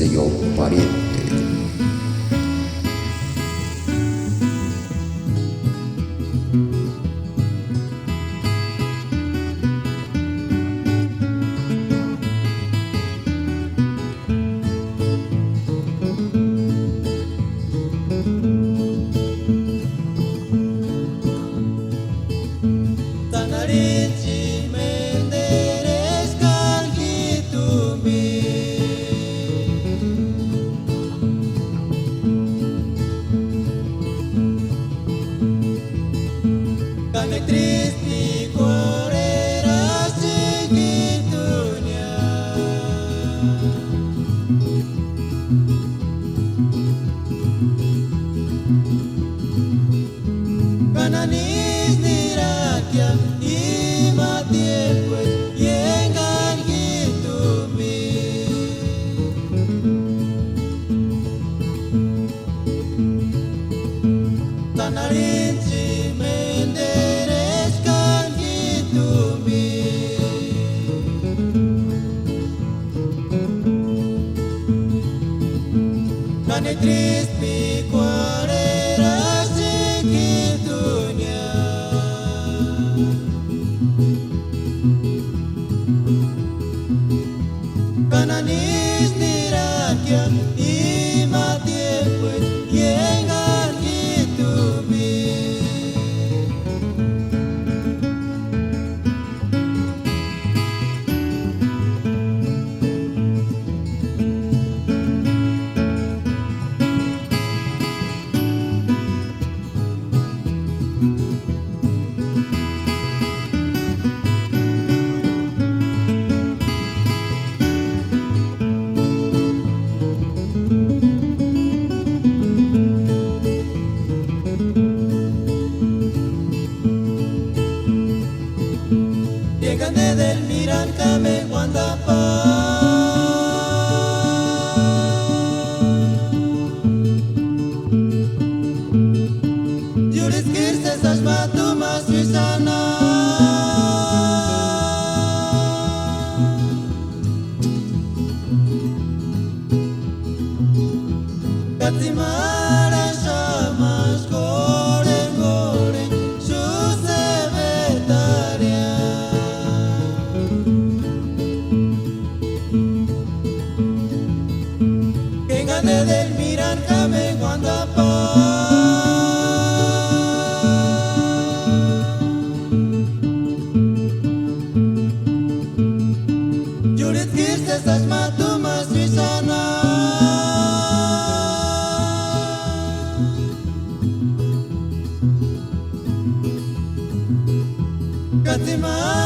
sello Pariente. Tanarichi menderes kalgitumi Kane tristi korera segitunya Kananis dirakia imati pues yengan hitumi Tanarinci menderes kan hitumi Kane tristi kuarera segitunya Kananis dirakia imati pues yengan hitumi Llegande del miran kame guandapa Juris kirse sashmatu maswisana Katimara shamas goreng goreng susebetaria Llegande del miran kame guandapa Jurit kirse sashmatu maswisana Katimara